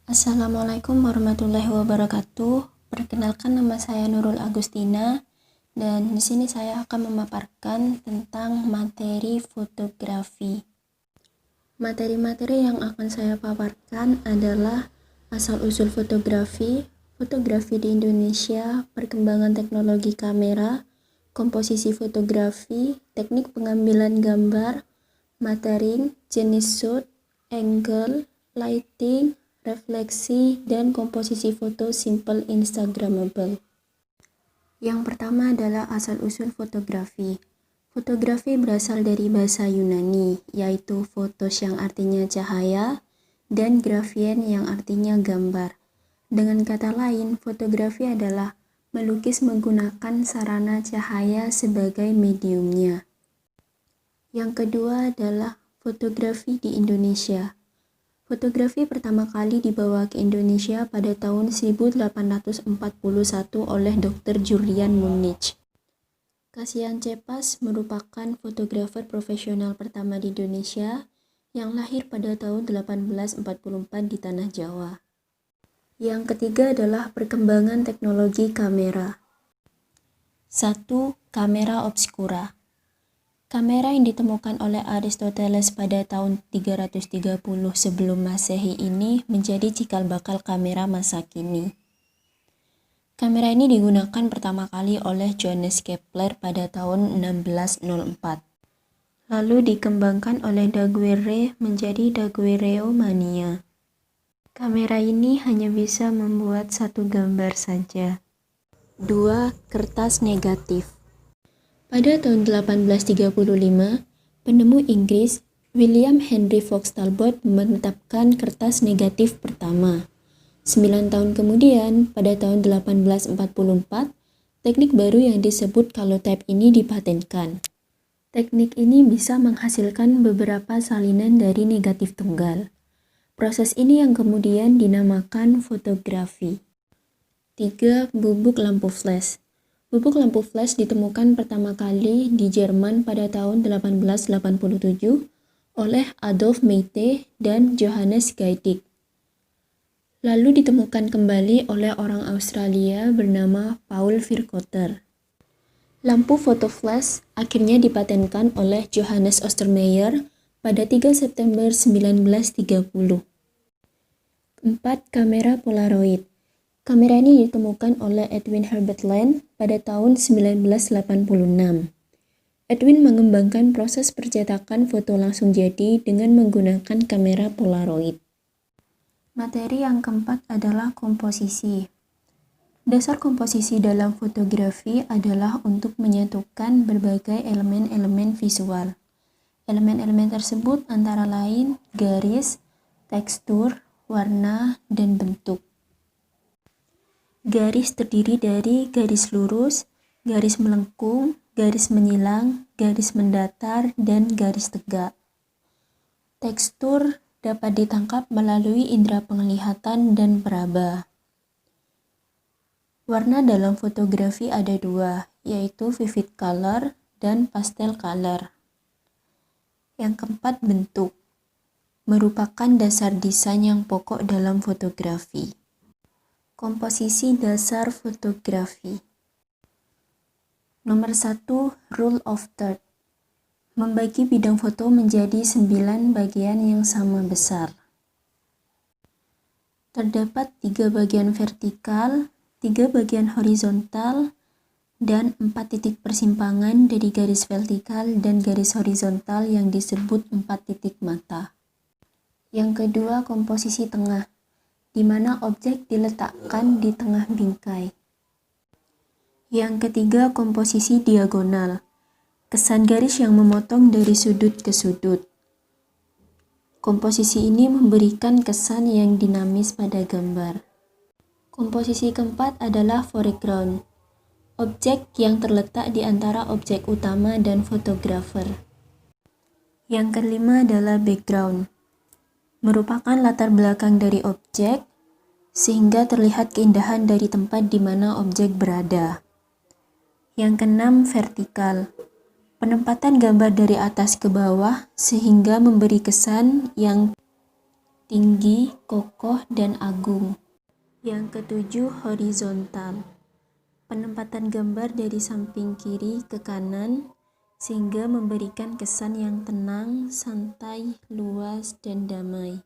Assalamualaikum warahmatullahi wabarakatuh. Perkenalkan, nama saya Nurul Agustina dan di sini saya akan memaparkan tentang materi fotografi. Materi-materi yang akan saya paparkan adalah asal-usul fotografi, fotografi di Indonesia, perkembangan teknologi kamera, komposisi fotografi, teknik pengambilan gambar, matering, jenis shoot, angle, lighting, refleksi, dan komposisi foto simple Instagramable. Yang pertama adalah asal-usul fotografi. Fotografi berasal dari bahasa Yunani, yaitu photos yang artinya cahaya, dan grafien yang artinya gambar. Dengan kata lain, fotografi adalah melukis menggunakan sarana cahaya sebagai mediumnya. Yang kedua adalah fotografi di Indonesia. Fotografi pertama kali dibawa ke Indonesia pada tahun 1841 oleh Dr. Julian Munich. Kasihan Cepas merupakan fotografer profesional pertama di Indonesia yang lahir pada tahun 1844 di Tanah Jawa. Yang ketiga adalah perkembangan teknologi kamera. 1. Kamera obskura. Kamera yang ditemukan oleh Aristoteles pada tahun 330 sebelum Masehi ini menjadi cikal bakal kamera masa kini. Kamera ini digunakan pertama kali oleh Johannes Kepler pada tahun 1604. Lalu dikembangkan oleh Daguerre menjadi daguerreomania. Kamera ini hanya bisa membuat satu gambar saja. 2. Kertas negatif. Pada tahun 1835, penemu Inggris William Henry Fox Talbot menetapkan kertas negatif pertama. 9 tahun kemudian, pada tahun 1844, teknik baru yang disebut kalotype ini dipatenkan. Teknik ini bisa menghasilkan beberapa salinan dari negatif tunggal. Proses ini yang kemudian dinamakan fotografi. 3. Bubuk lampu flash. Bubuk lampu flash ditemukan pertama kali di Jerman pada tahun 1887 oleh Adolf Meitner dan Johannes Geidig. Lalu ditemukan kembali oleh orang Australia bernama Paul Virchotter. Lampu foto flash akhirnya dipatenkan oleh Johannes Ostermeyer pada 3 September 1930. 4. Kamera Polaroid. Kamera ini ditemukan oleh Edwin Herbert Land pada tahun 1986. Edwin mengembangkan proses percetakan foto langsung jadi dengan menggunakan kamera Polaroid. Materi yang keempat adalah komposisi. Dasar komposisi dalam fotografi adalah untuk menyatukan berbagai elemen-elemen visual. Elemen-elemen tersebut antara lain garis, tekstur, warna, dan bentuk. Garis terdiri dari garis lurus, garis melengkung, garis menyilang, garis mendatar, dan garis tegak. Tekstur dapat ditangkap melalui indera penglihatan dan peraba. Warna dalam fotografi ada dua, yaitu vivid color dan pastel color. Yang keempat, bentuk. Merupakan dasar desain yang pokok dalam fotografi. Komposisi dasar fotografi. Nomor 1, Rule of Third. Membagi bidang foto menjadi 9 bagian yang sama besar. Terdapat 3 bagian vertikal, 3 bagian horizontal, dan 4 titik persimpangan dari garis vertikal dan garis horizontal yang disebut 4 titik mata. Yang kedua, komposisi tengah, di mana objek diletakkan di tengah bingkai. Yang ketiga, komposisi diagonal, kesan garis yang memotong dari sudut ke sudut. Komposisi ini memberikan kesan yang dinamis pada gambar. Komposisi keempat adalah foreground, objek yang terletak di antara objek utama dan fotografer. Yang kelima adalah background, merupakan latar belakang dari objek, sehingga terlihat keindahan dari tempat di mana objek berada. Yang keenam, vertikal, penempatan gambar dari atas ke bawah, sehingga memberi kesan yang tinggi, kokoh, dan agung. Yang ketujuh, horizontal. Penempatan gambar dari samping kiri ke kanan sehingga memberikan kesan yang tenang, santai, luas, dan damai.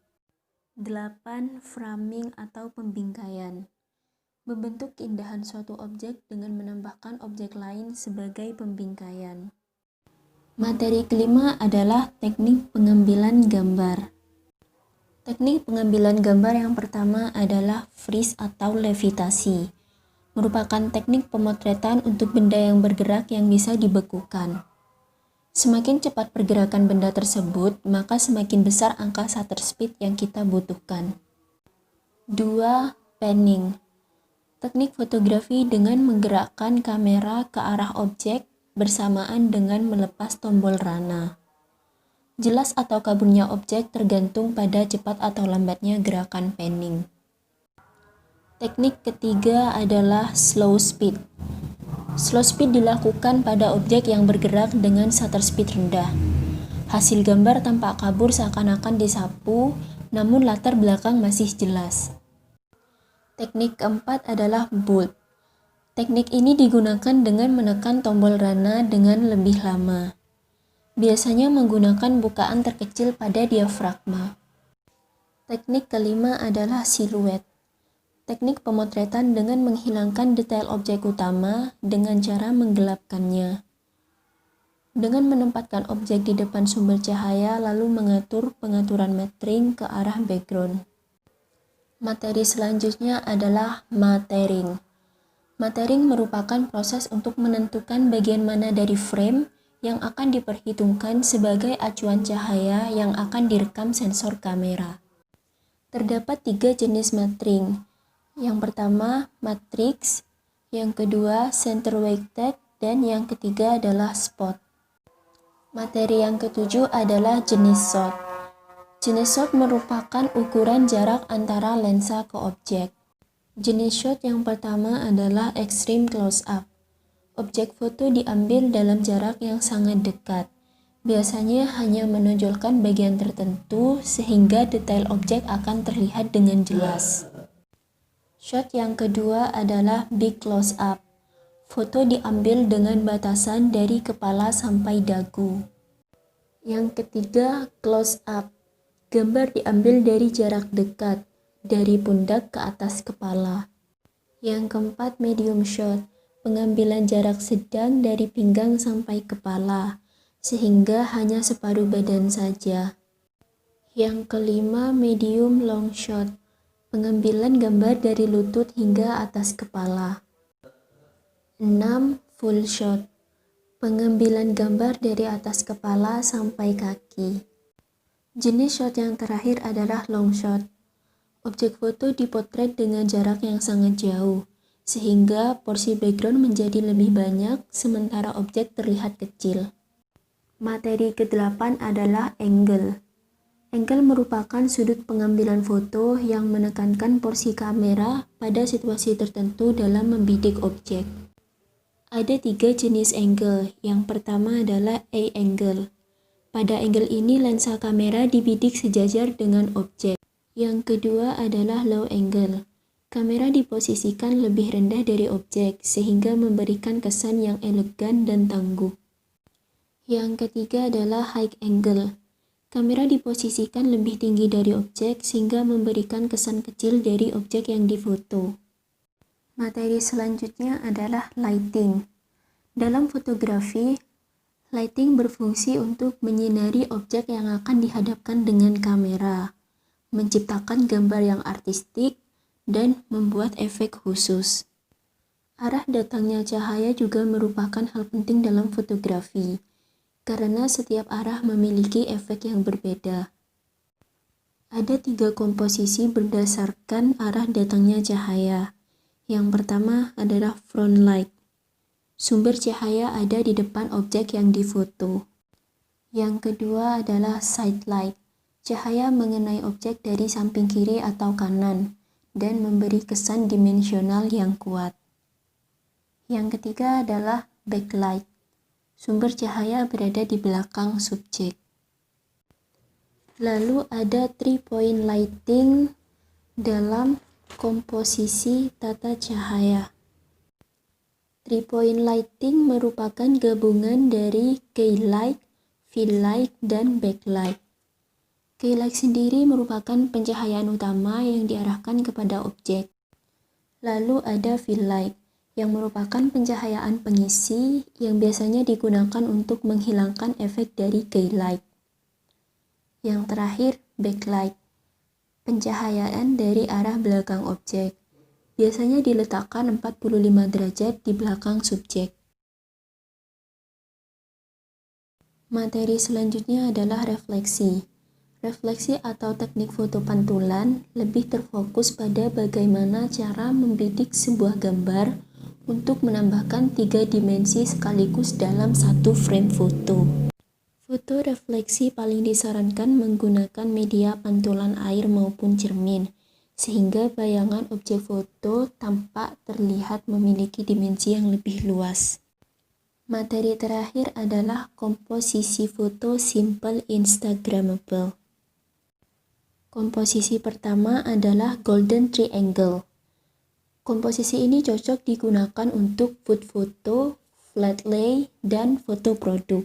8. Framing atau pembingkaian. Membentuk keindahan suatu objek dengan menambahkan objek lain sebagai pembingkaian. Materi kelima adalah teknik pengambilan gambar. Teknik pengambilan gambar yang pertama adalah freeze atau levitasi. Merupakan teknik pemotretan untuk benda yang bergerak yang bisa dibekukan. Semakin cepat pergerakan benda tersebut, maka semakin besar angka shutter speed yang kita butuhkan. 2. Panning. Teknik fotografi dengan menggerakkan kamera ke arah objek bersamaan dengan melepas tombol rana. Jelas atau kaburnya objek tergantung pada cepat atau lambatnya gerakan panning. Teknik ketiga adalah slow speed. Slow speed dilakukan pada objek yang bergerak dengan shutter speed rendah. Hasil gambar tampak kabur seakan-akan disapu, namun latar belakang masih jelas. Teknik keempat adalah bolt. Teknik ini digunakan dengan menekan tombol rana dengan lebih lama. Biasanya menggunakan bukaan terkecil pada diafragma. Teknik kelima adalah siluet. Teknik pemotretan dengan menghilangkan detail objek utama dengan cara menggelapkannya. Dengan menempatkan objek di depan sumber cahaya lalu mengatur pengaturan metering ke arah background. Materi selanjutnya adalah matering. Matering merupakan proses untuk menentukan bagian mana dari frame yang akan diperhitungkan sebagai acuan cahaya yang akan direkam sensor kamera. Terdapat 3 jenis matering. Yang pertama, matrix, yang kedua, center weighted, dan yang ketiga adalah spot. Materi yang ketujuh adalah jenis shot. Jenis shot merupakan ukuran jarak antara lensa ke objek. Jenis shot yang pertama adalah extreme close-up. Objek foto diambil dalam jarak yang sangat dekat. Biasanya hanya menonjolkan bagian tertentu sehingga detail objek akan terlihat dengan jelas. Shot yang kedua adalah big close-up. Foto diambil dengan batasan dari kepala sampai dagu. Yang ketiga, close-up. Gambar diambil dari jarak dekat, dari pundak ke atas kepala. Yang keempat, medium shot. Pengambilan jarak sedang dari pinggang sampai kepala, sehingga hanya separuh badan saja. Yang kelima, medium long shot. Pengambilan gambar dari lutut hingga atas kepala. 6. Full shot. Pengambilan gambar dari atas kepala sampai kaki. Jenis shot yang terakhir adalah long shot. Objek foto dipotret dengan jarak yang sangat jauh, sehingga porsi background menjadi lebih banyak sementara objek terlihat kecil. Materi ke-8 adalah angle. Angle merupakan sudut pengambilan foto yang menekankan porsi kamera pada situasi tertentu dalam membidik objek. Ada 3 jenis angle. Yang pertama adalah A angle. Pada angle ini lensa kamera dibidik sejajar dengan objek. Yang kedua adalah low angle. Kamera diposisikan lebih rendah dari objek sehingga memberikan kesan yang elegan dan tangguh. Yang ketiga adalah high angle. Kamera diposisikan lebih tinggi dari objek sehingga memberikan kesan kecil dari objek yang difoto. Materi selanjutnya adalah lighting. Dalam fotografi, lighting berfungsi untuk menyinari objek yang akan dihadapkan dengan kamera, menciptakan gambar yang artistik, dan membuat efek khusus. Arah datangnya cahaya juga merupakan hal penting dalam fotografi, karena setiap arah memiliki efek yang berbeda. Ada 3 komposisi berdasarkan arah datangnya cahaya. Yang pertama adalah front light. Sumber cahaya ada di depan objek yang difoto. Yang kedua adalah side light. Cahaya mengenai objek dari samping kiri atau kanan dan memberi kesan dimensional yang kuat. Yang ketiga adalah backlight. Sumber cahaya berada di belakang subjek. Lalu ada 3-point lighting dalam komposisi tata cahaya. 3-point lighting merupakan gabungan dari key light, fill light, dan backlight. Key light sendiri merupakan pencahayaan utama yang diarahkan kepada objek. Lalu ada fill light, yang merupakan pencahayaan pengisi yang biasanya digunakan untuk menghilangkan efek dari key light. Yang terakhir, backlight, pencahayaan dari arah belakang objek. Biasanya diletakkan 45 derajat di belakang subjek. Materi selanjutnya adalah refleksi. Refleksi atau teknik foto pantulan lebih terfokus pada bagaimana cara membidik sebuah gambar untuk menambahkan 3 dimensi sekaligus dalam satu frame foto. Foto refleksi paling disarankan menggunakan media pantulan air maupun cermin, sehingga bayangan objek foto tampak terlihat memiliki dimensi yang lebih luas. Materi terakhir adalah komposisi foto simple Instagramable. Komposisi pertama adalah golden triangle. Komposisi ini cocok digunakan untuk food foto, flat lay, dan foto produk.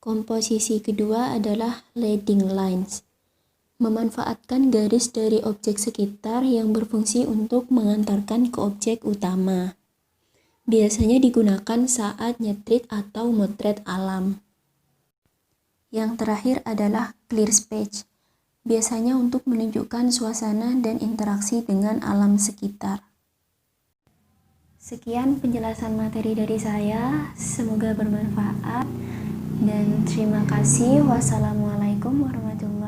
Komposisi kedua adalah leading lines, memanfaatkan garis dari objek sekitar yang berfungsi untuk mengantarkan ke objek utama. Biasanya digunakan saat nyetrit atau motret alam. Yang terakhir adalah clear space, biasanya untuk menunjukkan suasana dan interaksi dengan alam sekitar. Sekian penjelasan materi dari saya, semoga bermanfaat. Dan terima kasih. Wassalamualaikum warahmatullahi wabarakatuh.